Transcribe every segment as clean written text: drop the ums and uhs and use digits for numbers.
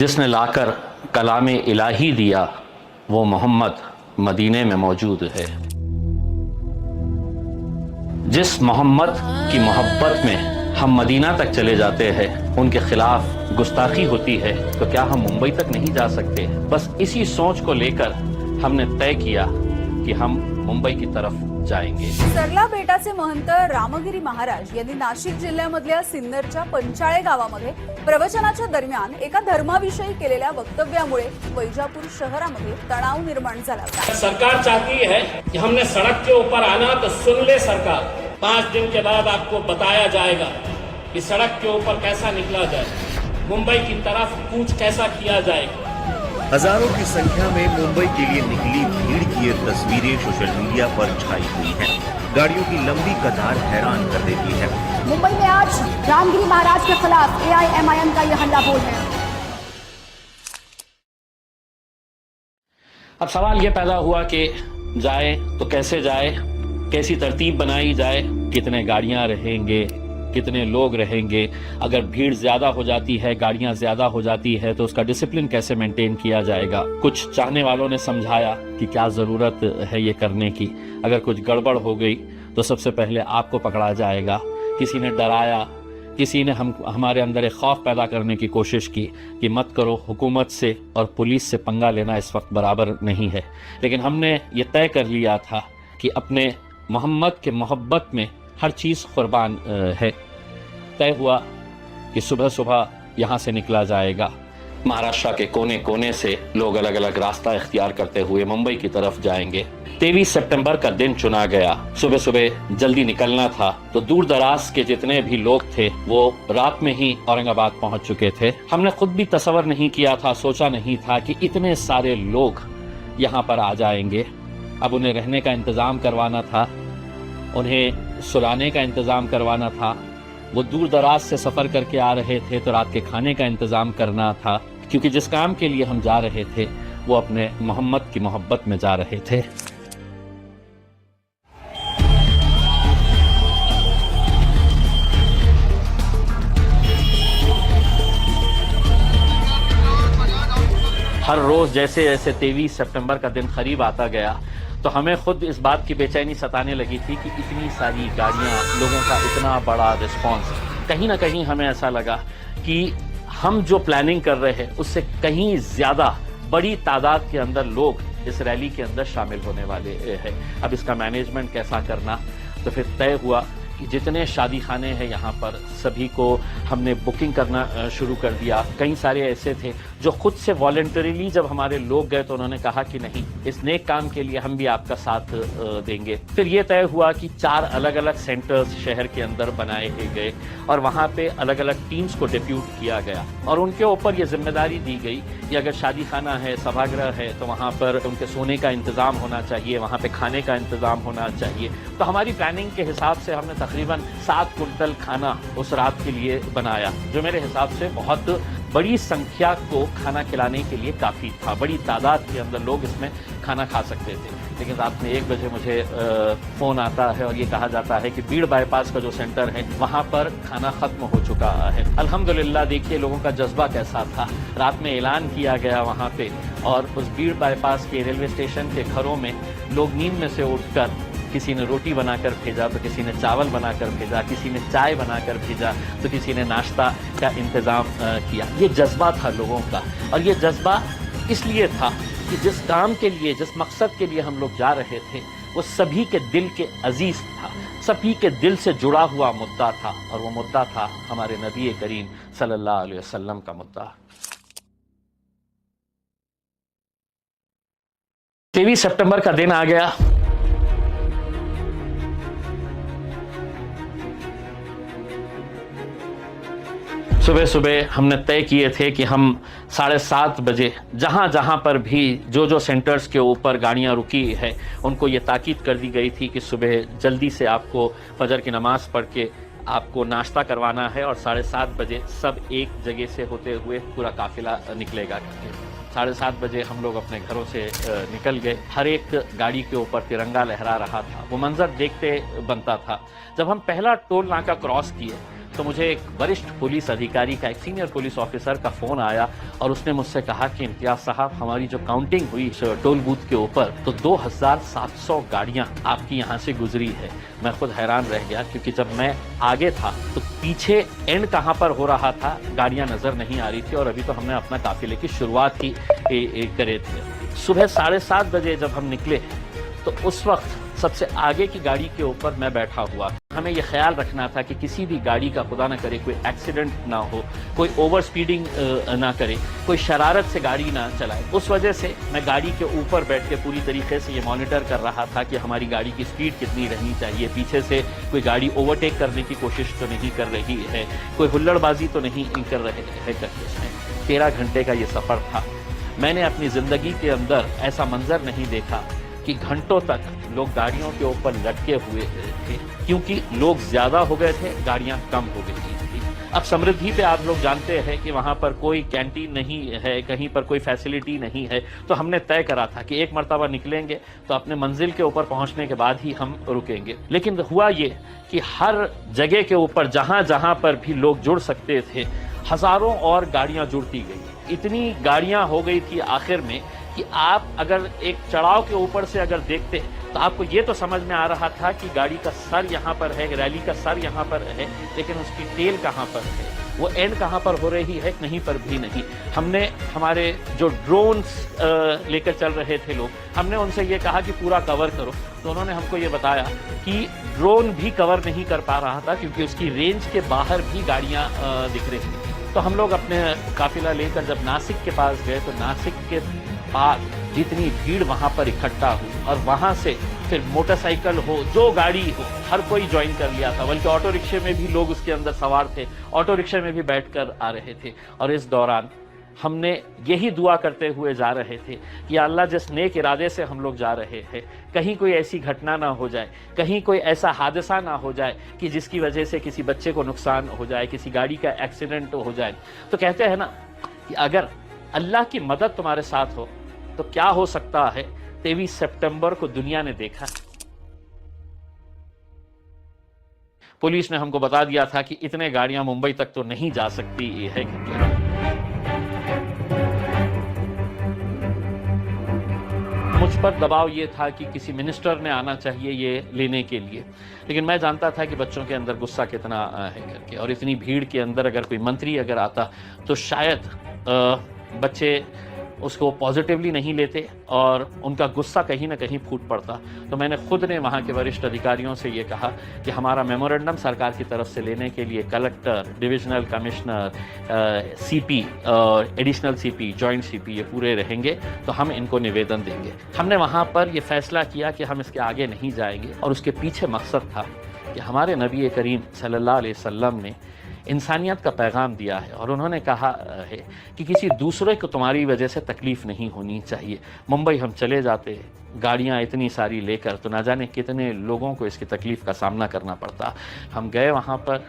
जिसने लाकर कलाम इलाही दिया वो मोहम्मद मदीने में मौजूद है। जिस मोहम्मद की मोहब्बत में हम मदीना तक चले जाते हैं, उनके खिलाफ गुस्ताखी होती है, तो क्या हम मुंबई तक नहीं जा सकते? बस इसी सोच को लेकर हमने तय किया कि हम मुंबई की तरफ जाएंगे। सरला बेटाचे महंत रामगिरी महाराज यांनी नाशिक जिल्ह्यामधल्या सिन्नरच्या पंचाळे गावामध्ये प्रवचनाच्या दरम्यान एका धर्माविषयी केलेल्या वक्तव्यामुळे वैजापूर शहरामध्ये तणाव निर्माण झाला होता। सरकार चाहती है कि हमने सड़क के ऊपर आना तो सुन ले सरकार, 5 दिन के बाद आपको बताया जाएगा कि सड़क के ऊपर कैसा निकला जाए, मुंबई की तरफ कूच कैसा किया जाएगा। हजारों की संख्या में मुंबई के लिए निकली भीड़ की ये तस्वीरें सोशल मीडिया पर छाई हुई हैं। गाड़ियों की लंबी कतार हैरान कर देती है। मुंबई में आज रामगिरी महाराज के खिलाफ AIMIM का यह हल्ला बोल है। अब सवाल ये पैदा हुआ कि जाए तो कैसे जाए, कैसी तरतीब बनाई जाए, कितने गाड़ियां रहेंगे, कितने लोग रहेंगे, अगर भीड़ ज्यादा हो जाती है, गाड़ियां ज्यादा हो जाती है तो उसका डिसिप्लिन कैसे मेंटेन किया जाएगा। कुछ चाहने वालों ने समझाया कि क्या जरूरत है ये करने की, अगर कुछ गड़बड़ हो गई तो सबसे पहले आपको पकड़ा जाएगा। किसी ने डराया, किसी ने हमारे अंदर एक खौफ पैदा करने की कोशिश की कि मत करो, हुकूमत से और पुलिस से पंगा लेना इस वक्त बराबर नहीं है। लेकिन हमने ये तय कर लिया था कि अपने मोहम्मद के मोहब्बत में हर चीज़ कुर्बान है। तय हुआ कि सुबह सुबह यहाँ से निकला जाएगा। महाराष्ट्र के कोने कोने से लोग अलग अलग रास्ता इख्तियार करते हुए मुंबई की तरफ जाएंगे। 23 सितंबर का दिन चुना गया। सुबह सुबह जल्दी निकलना था तो दूर दराज के जितने भी लोग थे वो रात में ही औरंगाबाद पहुंच चुके थे। हमने खुद भी तसव्वुर नहीं किया था, सोचा नहीं था कि इतने सारे लोग यहाँ पर आ जाएंगे। अब उन्हें रहने का इंतज़ाम करवाना था, उन्हें सुलाने का इंतज़ाम करवाना था। वो दूर दराज से सफ़र करके आ रहे थे तो रात के खाने का इंतज़ाम करना था, क्योंकि जिस काम के लिए हम जा रहे थे वो अपने मोहम्मद की मोहब्बत में जा रहे थे। हर रोज़ जैसे जैसे 23 सितंबर का दिन करीब आता गया तो हमें खुद इस बात की बेचैनी सताने लगी थी कि इतनी सारी गाड़ियां, लोगों का इतना बड़ा रिस्पांस। कहीं ना कहीं हमें ऐसा लगा कि हम जो प्लानिंग कर रहे हैं उससे कहीं ज़्यादा बड़ी तादाद के अंदर लोग इस रैली के अंदर शामिल होने वाले हैं। अब इसका मैनेजमेंट कैसा करना, तो फिर तय हुआ कि जितने शादी खाने हैं यहाँ पर सभी को हमने बुकिंग करना शुरू कर दिया। कई सारे ऐसे थे जो खुद से वॉलंटरीली जब हमारे लोग गए तो उन्होंने कहा कि नहीं, इस नेक काम के लिए हम भी आपका साथ देंगे। फिर ये तय हुआ कि 4 अलग अलग सेंटर्स शहर के अंदर बनाए गए और वहाँ पे अलग अलग टीम्स को डिप्यूट किया गया और उनके ऊपर ये जिम्मेदारी दी गई कि अगर शादी खाना है, सभागृह है, तो वहाँ पर उनके सोने का इंतज़ाम होना चाहिए, वहाँ पे खाने का इंतज़ाम होना चाहिए। तो हमारी प्लानिंग के हिसाब से हमने तकरीबन 7 कुंटल खाना उस रात के लिए बनाया, जो मेरे हिसाब से बहुत बड़ी संख्या को खाना खिलाने के लिए काफ़ी था। बड़ी तादाद के अंदर लोग इसमें खाना खा सकते थे। लेकिन रात में 1 बजे मुझे फ़ोन आता है और ये कहा जाता है कि बीड़ बाईपास का जो सेंटर है वहाँ पर खाना ख़त्म हो चुका है। अल्हम्दुलिल्लाह, देखिए लोगों का जज्बा कैसा था। रात में ऐलान किया गया वहाँ पे और उस बीड़ बाईपास के रेलवे स्टेशन के घरों में लोग नींद में से उठकर किसी ने रोटी बनाकर भेजा, तो किसी ने चावल बनाकर भेजा, किसी ने चाय बनाकर भेजा, तो किसी ने नाश्ता का इंतज़ाम किया। ये जज्बा था लोगों का और ये जज्बा इसलिए था कि जिस काम के लिए, जिस मकसद के लिए हम लोग जा रहे थे वो सभी के दिल के अजीज़ था, सभी के दिल से जुड़ा हुआ मुद्दा था और वो मुद्दा था हमारे नबी करीम सल्लल्लाहु अलैहि वसल्लम का मुद्दा। 23 सितंबर का दिन आ गया। सुबह सुबह हमने तय किए थे कि हम 7:30 बजे जहाँ जहाँ पर भी जो सेंटर्स के ऊपर गाड़ियाँ रुकी है उनको ये ताकीद कर दी गई थी कि सुबह जल्दी से आपको फजर की नमाज़ पढ़ के आपको नाश्ता करवाना है और 7:30 बजे सब एक जगह से होते हुए पूरा काफिला निकलेगा। 7:30 बजे हम लोग अपने घरों से निकल गए। हर एक गाड़ी के ऊपर तिरंगा लहरा रहा था। वो मंजर देखते बनता था। जब हम पहला टोल नाका क्रॉस किए तो मुझे एक वरिष्ठ पुलिस अधिकारी का, एक सीनियर पुलिस ऑफिसर का फ़ोन आया और उसने मुझसे कहा कि इम्तियाज़ साहब, हमारी जो काउंटिंग हुई टोल बूथ के ऊपर तो 2700 गाड़ियाँ आपकी यहाँ से गुजरी है। मैं खुद हैरान रह गया, क्योंकि जब मैं आगे था तो पीछे एंड कहाँ पर हो रहा था गाड़ियाँ नज़र नहीं आ रही थी, और अभी तो हमने अपना काफिले की शुरुआत ही करे थे। सुबह 7:30 बजे जब हम निकले तो उस वक्त सबसे आगे की गाड़ी के ऊपर मैं बैठा हुआ। हमें यह ख्याल रखना था कि किसी भी गाड़ी का खुदा ना करे कोई एक्सीडेंट ना हो, कोई ओवर स्पीडिंग ना करे, कोई शरारत से गाड़ी ना चलाए। उस वजह से मैं गाड़ी के ऊपर बैठ के पूरी तरीके से ये मॉनिटर कर रहा था कि हमारी गाड़ी की स्पीड कितनी रहनी चाहिए, पीछे से कोई गाड़ी ओवरटेक करने की कोशिश तो नहीं कर रही है, कोई हुल्लड़बाजी तो नहीं कर रहे है करके। 13 घंटे का ये सफ़र था। मैंने अपनी ज़िंदगी के अंदर ऐसा मंजर नहीं देखा कि घंटों तक लोग गाड़ियों के ऊपर लटके हुए थे, क्योंकि लोग ज़्यादा हो गए थे, गाड़ियाँ कम हो गई थी। अब समृद्धि पे आप लोग जानते हैं कि वहाँ पर कोई कैंटीन नहीं है, कहीं पर कोई फैसिलिटी नहीं है, तो हमने तय करा था कि एक मर्तबा निकलेंगे तो अपने मंजिल के ऊपर पहुँचने के बाद ही हम रुकेंगे। लेकिन हुआ ये कि हर जगह के ऊपर जहाँ जहाँ पर भी लोग जुड़ सकते थे, हज़ारों और गाड़ियाँ जुड़ती गई। इतनी गाड़ियाँ हो गई थी आखिर में कि आप अगर एक चढ़ाव के ऊपर से अगर देखते तो आपको ये तो समझ में आ रहा था कि गाड़ी का सर यहाँ पर है, रैली का सर यहाँ पर है, लेकिन उसकी टेल कहाँ पर है, वो एंड कहाँ पर हो रही है, कहीं पर भी नहीं। हमने हमारे जो ड्रोन्स लेकर चल रहे थे लोग, हमने उनसे ये कहा कि पूरा कवर करो, तो उन्होंने हमको ये बताया कि ड्रोन भी कवर नहीं कर पा रहा था, क्योंकि उसकी रेंज के बाहर भी गाड़ियाँ दिख रही थी। तो हम लोग अपने काफिला लेकर जब नासिक के पास गए तो नासिक के बाद जितनी भीड़ वहाँ पर इकट्ठा हुई, और वहाँ से फिर मोटरसाइकिल हो, जो गाड़ी हो, हर कोई ज्वाइन कर लिया था। बल्कि ऑटो रिक्शे में भी लोग उसके अंदर सवार थे, ऑटो रिक्शे में भी बैठकर आ रहे थे। और इस दौरान हमने यही दुआ करते हुए जा रहे थे कि अल्लाह, जिस नेक इरादे से हम लोग जा रहे हैं, कहीं कोई ऐसी घटना ना हो जाए, कहीं कोई ऐसा हादसा ना हो जाए कि जिसकी वजह से किसी बच्चे को नुकसान हो जाए, किसी गाड़ी का एक्सीडेंट हो जाए। तो कहते हैं ना कि अगर अल्लाह की मदद तुम्हारे साथ हो तो क्या हो सकता है। 23 सितंबर को दुनिया ने देखा। पुलिस ने हमको बता दिया था कि इतने गाड़ियां मुंबई तक तो नहीं जा सकती है। मुझ पर दबाव ये था कि किसी मिनिस्टर ने आना चाहिए ये लेने के लिए, लेकिन मैं जानता था कि बच्चों के अंदर गुस्सा कितना है करके, और इतनी भीड़ के अंदर अगर कोई मंत्री अगर आता तो शायद बच्चे उसको पॉजिटिवली नहीं लेते और उनका गुस्सा कहीं ना कहीं फूट पड़ता। तो मैंने खुद ने वहाँ के वरिष्ठ अधिकारियों से ये कहा कि हमारा मेमोरेंडम सरकार की तरफ से लेने के लिए कलेक्टर, डिविजनल कमिश्नर, सीपी और एडिशनल सीपी, जॉइंट सीपी, ये पूरे रहेंगे, तो हम इनको निवेदन देंगे। हमने वहाँ पर ये फैसला किया कि हम इसके आगे नहीं जाएंगे, और उसके पीछे मकसद था कि हमारे नबी करीम सल्लल्लाहु अलैहि वसल्लम ने इंसानियत का पैगाम दिया है, और उन्होंने कहा है कि किसी दूसरे को तुम्हारी वजह से तकलीफ़ नहीं होनी चाहिए। मुंबई हम चले जाते, गाड़ियाँ इतनी सारी लेकर, तो ना जाने कितने लोगों को इसकी तकलीफ़ का सामना करना पड़ता। हम गए वहाँ पर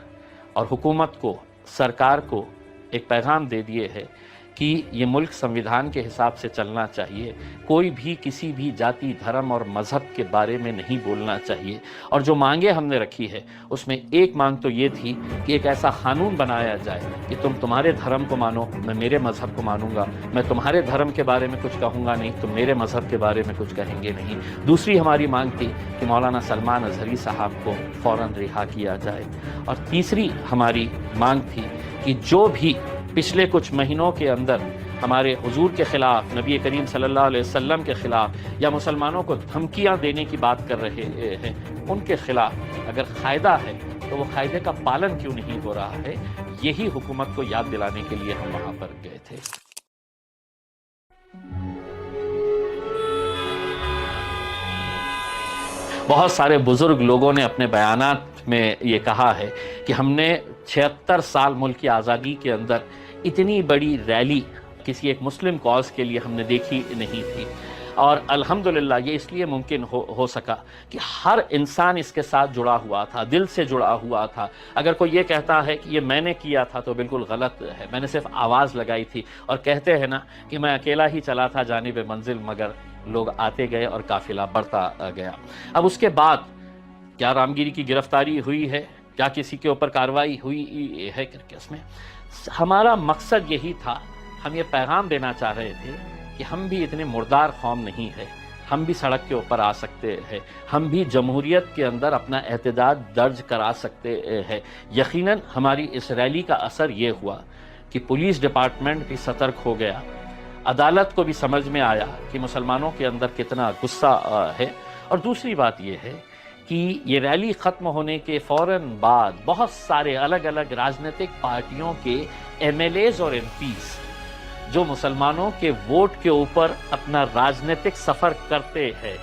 और हुकूमत को, सरकार को एक पैगाम दे दिए है कि ये मुल्क संविधान के हिसाब से चलना चाहिए, कोई भी किसी भी जाति, धर्म और मज़हब के बारे में नहीं बोलना चाहिए। और जो मांगे हमने रखी है उसमें एक मांग तो ये थी कि एक ऐसा कानून बनाया जाए कि तुम तुम्हारे धर्म को मानो, मैं मेरे मज़हब को मानूंगा, मैं तुम्हारे धर्म के बारे में कुछ कहूँगा नहीं, तुम मेरे मज़हब के बारे में कुछ कहेंगे नहीं। दूसरी हमारी मांग थी कि मौलाना सलमान अज़हरी साहब को फ़ौरन रिहा किया जाए। और तीसरी हमारी मांग थी कि जो भी पिछले कुछ महीनों के अंदर हमारे हुजूर के ख़िलाफ़, नबी करीम सल्लल्लाहु अलैहि वसल्लम के ख़िलाफ़ या मुसलमानों को धमकियां देने की बात कर रहे हैं, उनके ख़िलाफ़ अगर क़ायदा है तो वो क़ायदे का पालन क्यों नहीं हो रहा है, यही हुकूमत को याद दिलाने के लिए हम वहाँ पर गए थे। बहुत सारे बुज़ुर्ग लोगों ने अपने बयानात में ये कहा है कि हमने 76 साल मुल्क की आज़ादी के अंदर इतनी बड़ी रैली किसी एक मुस्लिम कॉज के लिए हमने देखी नहीं थी। और अल्हम्दुलिल्लाह ये इसलिए मुमकिन हो सका कि हर इंसान इसके साथ जुड़ा हुआ था, दिल से जुड़ा हुआ था। अगर कोई ये कहता है कि ये मैंने किया था तो बिल्कुल गलत है। मैंने सिर्फ आवाज़ लगाई थी, और कहते हैं ना कि मैं अकेला ही चला था जानिब मंजिल, मगर लोग आते गए और काफिला बढ़ता गया। अब उसके बाद क्या रामगिरी की गिरफ्तारी हुई है, या किसी के ऊपर कार्रवाई हुई है करके, उसमें हमारा मकसद यही था, हम ये पैगाम देना चाह रहे थे कि हम भी इतने मुर्दार कौम नहीं है, हम भी सड़क के ऊपर आ सकते हैं, हम भी जमहूरियत के अंदर अपना एहतजाज दर्ज करा सकते हैं। यकीनन हमारी इस रैली का असर ये हुआ कि पुलिस डिपार्टमेंट भी सतर्क हो गया, अदालत को भी समझ में आया कि मुसलमानों के अंदर कितना गुस्सा है। और दूसरी बात यह है कि ये रैली ख़त्म होने के फ़ौरन बाद बहुत सारे अलग अलग राजनीतिक पार्टियों के MLAs और MPs जो मुसलमानों के वोट के ऊपर अपना राजनीतिक सफ़र करते हैं,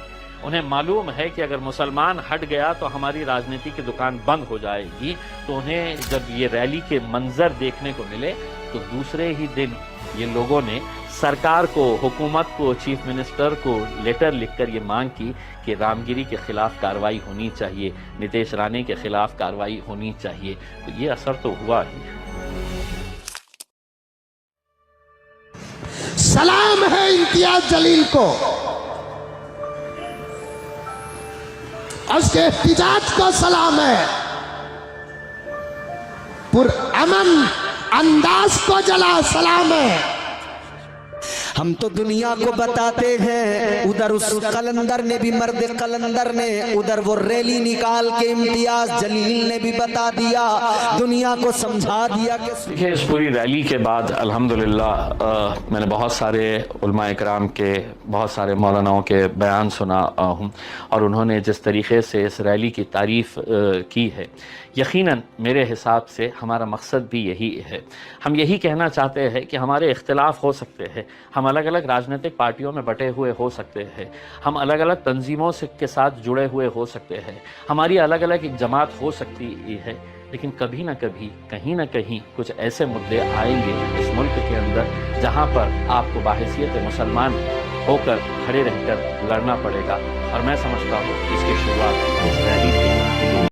उन्हें मालूम है कि अगर मुसलमान हट गया तो हमारी राजनीति की दुकान बंद हो जाएगी, तो उन्हें जब ये रैली के मंजर देखने को मिले तो दूसरे ही दिन ये लोगों ने सरकार को, हुकूमत को, चीफ मिनिस्टर को लेटर लिखकर ये मांग की कि रामगिरी के खिलाफ कार्रवाई होनी चाहिए, नितेश राणे के खिलाफ कार्रवाई होनी चाहिए। तो ये असर तो हुआ ही। सलाम है इम्तियाज जलील को, उसके एहतिजाज को सलाम है, पुरअमन अंदाज को जला सलाम है। हम तो दुनिया को बताते हैं, उधर उस कलंदर ने भी, मर्द कलंदर ने उधर वो रैली निकाल के इम्तियाज जलील ने भी बता दिया, दुनिया को समझा दिया कि देखिए, इस पूरी रैली के बाद अल्हम्दुलिल्लाह मैंने बहुत सारे उलमा इकराम के, बहुत सारे मौलानाओं के बयान सुना हूँ और उन्होंने जिस तरीक़े से इस रैली की तारीफ़ की है, यकीनन मेरे हिसाब से हमारा मकसद भी यही है। हम यही कहना चाहते हैं कि हमारे इख्तिलाफ़ हो सकते हैं, हम अलग अलग राजनीतिक पार्टियों में बटे हुए हो सकते हैं, हम अलग अलग तंजीमों से के साथ जुड़े हुए हो सकते हैं, हमारी अलग अलग एक जमात हो सकती है, लेकिन कभी ना कभी, कहीं ना कहीं कुछ ऐसे मुद्दे आएंगे इस मुल्क के अंदर जहाँ पर आपको बाहैसियत मुसलमान होकर खड़े रहकर लड़ना पड़ेगा। और मैं समझता हूँ इसकी शुरुआत इस रैली